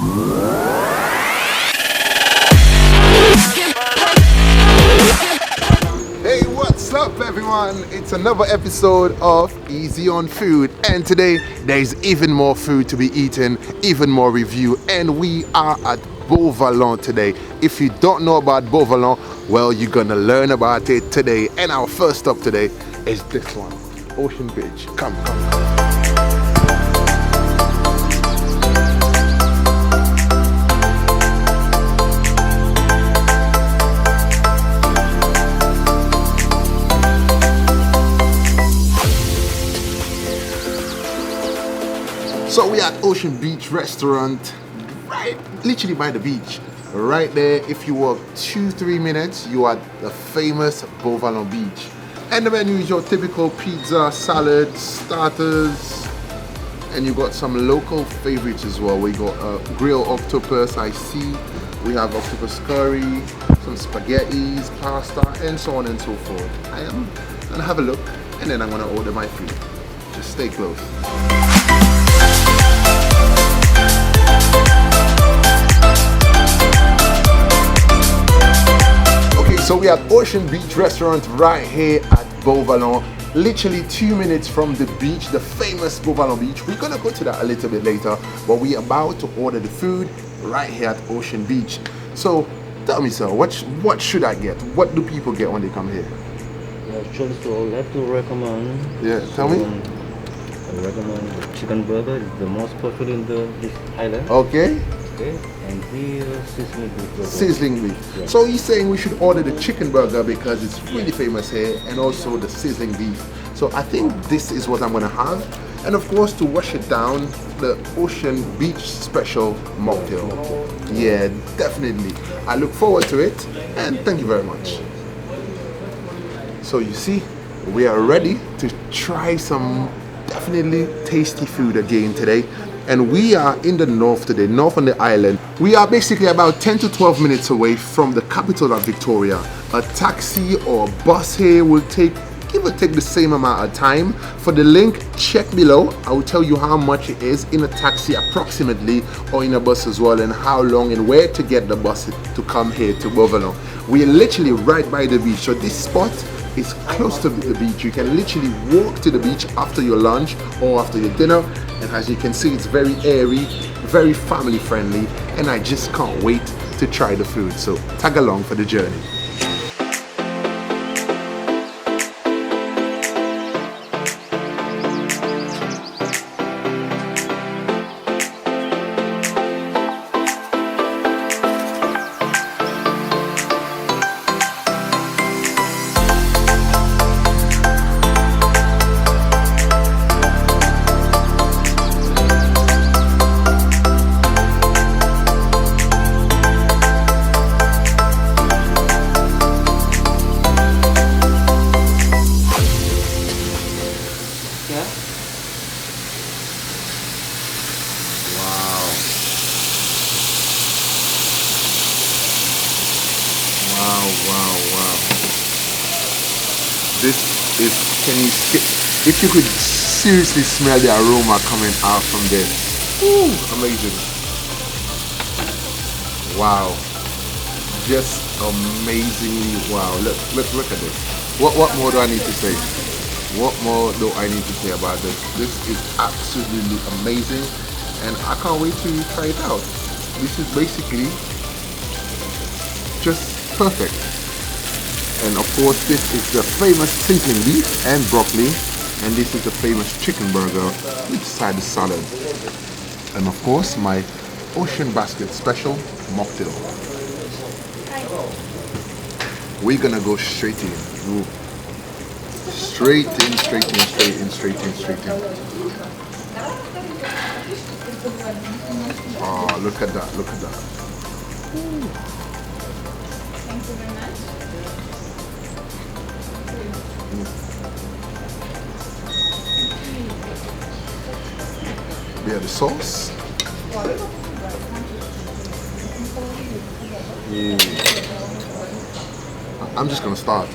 Hey, what's up everyone? It's another episode of Easy on Food, and today there's even more food to be eaten, even more review, and we are at Beau Vallon today. If you don't know about Beau Vallon, well, you're gonna learn about it today. And our first stop today is this one, Ocean Beach. Come. So we are at Ocean Beach restaurant, right, literally by the beach. Right there, if you walk 2-3 minutes, you are at the famous Beau Vallon beach. And the menu is your typical pizza, salad, starters, and you got some local favorites as well. We got grilled octopus, I see. We have octopus curry, some spaghettis, pasta, and so on and so forth. I am gonna have a look, and then I'm gonna order my food. Just stay close. So we are at Ocean Beach restaurant right here at Beau Vallon, literally 2 minutes from the beach, the famous Beau Vallon beach. We're gonna go to that a little bit later, but we're about to order the food right here at Ocean Beach. So tell me, sir, what should I get? What do people get when they come here? Actually, so I have to recommend. Yeah, tell me. I recommend the chicken burger. It's the most popular in this island. Okay. Okay, and here sizzling beef burger. Sizzling beef. Yeah. So he's saying we should order the chicken burger because it's really famous here, and also the sizzling beef. So I think this is what I'm gonna have. And of course, to wash it down, the Ocean Beach special mocktail. Yeah, definitely. I look forward to it, and thank you very much. So you see, we are ready to try some definitely tasty food again today. And we are in the north today, north on the island. We are basically about 10 to 12 minutes away from the capital of Victoria. A taxi or a bus here will take, give or take, the same amount of time. For the link, check below. I will tell you how much it is in a taxi approximately, or in a bus as well, and how long and where to get the bus to come here to Beau Vallon. We are literally right by the beach, so this spot is close to the beach. You can literally walk to the beach after your lunch or after your dinner, and as you can see, it's very airy, very family friendly, and I just can't wait to try the food. So tag along for the journey. Wow. This is, can you skip? If you could seriously smell the aroma coming out from this. Ooh, amazing. Wow. Just amazingly wow. Look at this. What more do I need to say? What more do I need to say about this? This is absolutely amazing, and I can't wait to try it out. This is basically just perfect. And of course, this is the famous sizzling beef and broccoli, and this is the famous chicken burger with side salad, and of course my Ocean Basket special mocktail. We're gonna go straight in. Straight in. Oh, look at that. Ooh. Thank you very much. We have the sauce. I'm just gonna start.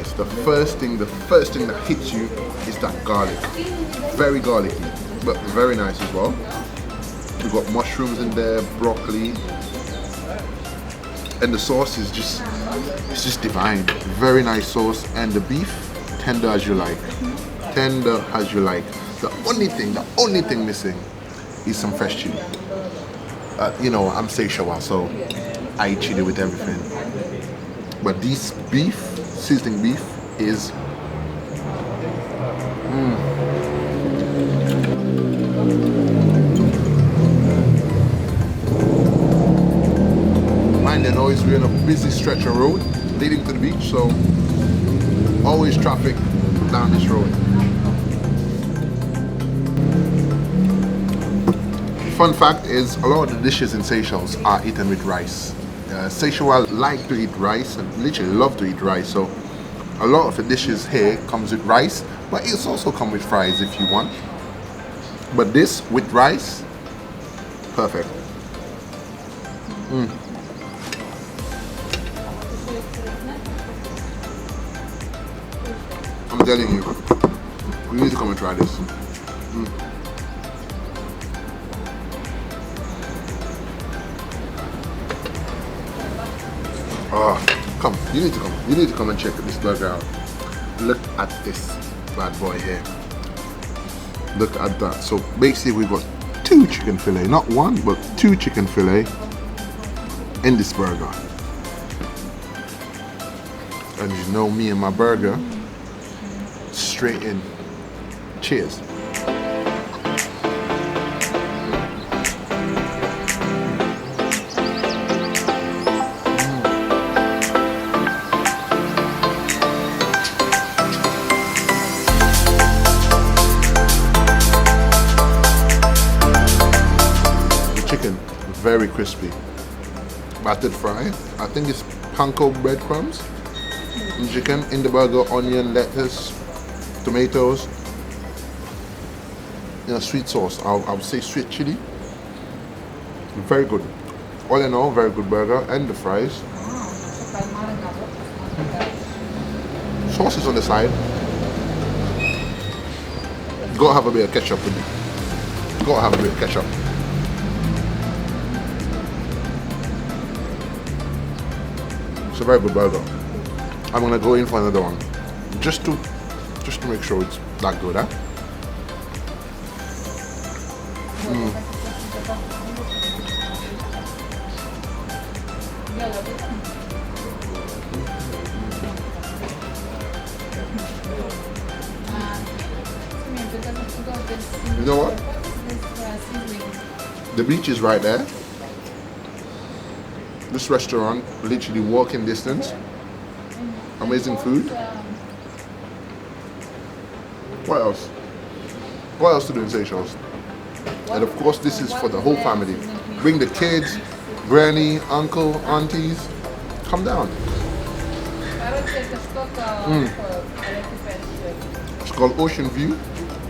nice. The first thing that hits you is that garlic. Very garlicky, but very nice as well. We've got mushrooms in there, broccoli, and the sauce is just divine. Very nice sauce, and the beef tender as you like. Tender as you like. The only thing missing is some fresh chili. You know, I'm Seychelles, so I eat chili with everything. But this beef, sizzling beef, is mind and always we're on a busy stretch of road leading to the beach, so always traffic down this road. Fun fact is, a lot of the dishes in Seychelles are eaten with rice. Seychelles like to eat rice and literally love to eat rice, so a lot of the dishes here comes with rice, but it's also come with fries if you want. But this with rice, perfect. I'm telling you, you need to come and try this. Oh, come, you need to come and check this burger out. Look at this bad boy here. Look at that. So basically we've got 2 chicken fillet, not 1, but 2 chicken fillet in this burger. And you know me and my burger, straight in. Cheers. Very crispy. Battered fry. I think it's panko breadcrumbs. And chicken in the burger, onion, lettuce, tomatoes. You know, sweet sauce. I would say sweet chili. Very good. All in all, very good burger. And the fries. Sauce is on the side. Gotta have a bit of ketchup with it. Gotta have a bit of ketchup. It's a very good burger. I'm gonna go in for another one, just to make sure it's that good, huh? You know what? The beach is right there. This restaurant, literally walking distance. Amazing food. What else? What else to do in Seychelles? And of course, this is for the whole family. Bring the kids, granny, uncle, aunties. Come down. It's called Ocean View,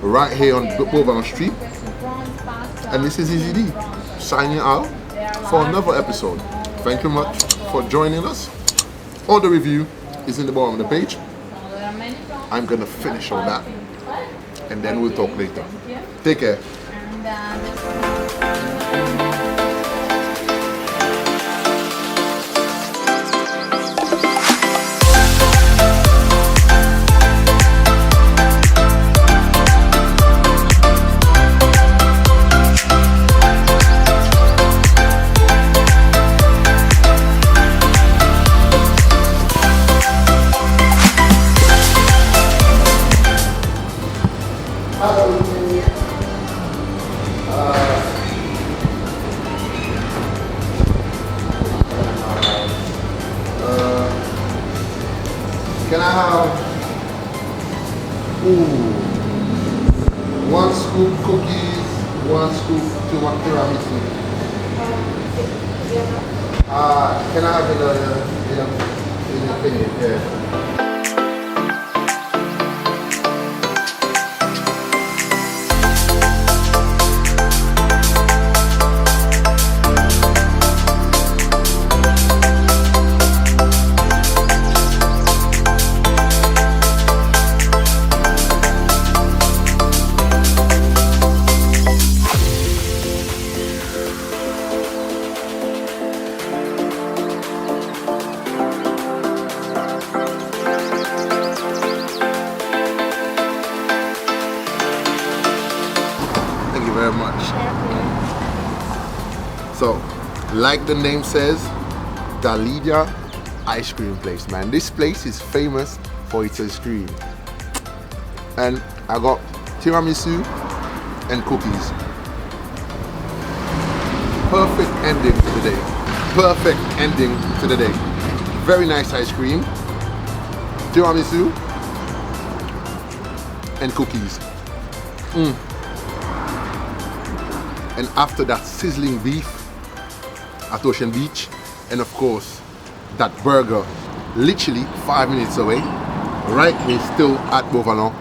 right here on Beau Vallon Street. And this is Easy D, signing out for another episode. Thank you much for joining us. All the review is in the bottom of the page. I'm gonna finish all that and then we'll talk later. Take care. Can I have 1 scoop cookies, 1 scoop tiramisu? Can I have in a thing? Yeah. Like the name says, the LYDIA ice cream place, man. This place is famous for its ice cream. And I got tiramisu and cookies. Perfect ending to the day. Perfect ending to the day. Very nice ice cream, tiramisu, and cookies. And after that, sizzling beef at Ocean Beach, and of course that burger, literally 5 minutes away, right here, still at Beau Vallon,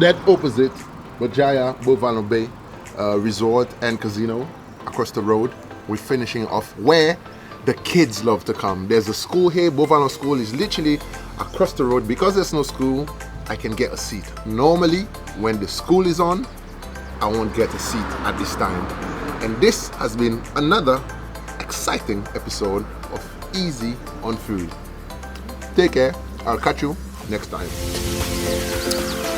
that opposite Bajaya Beau Vallon Bay Resort and Casino across the road. We're finishing off where the kids love to come. There's a school here. Beau Vallon School is literally across the road. Because there's no school, I can get a seat. Normally, when the school is on, I won't get a seat at this time. And this has been another exciting episode of Easy on Food. Take care. I'll catch you next time.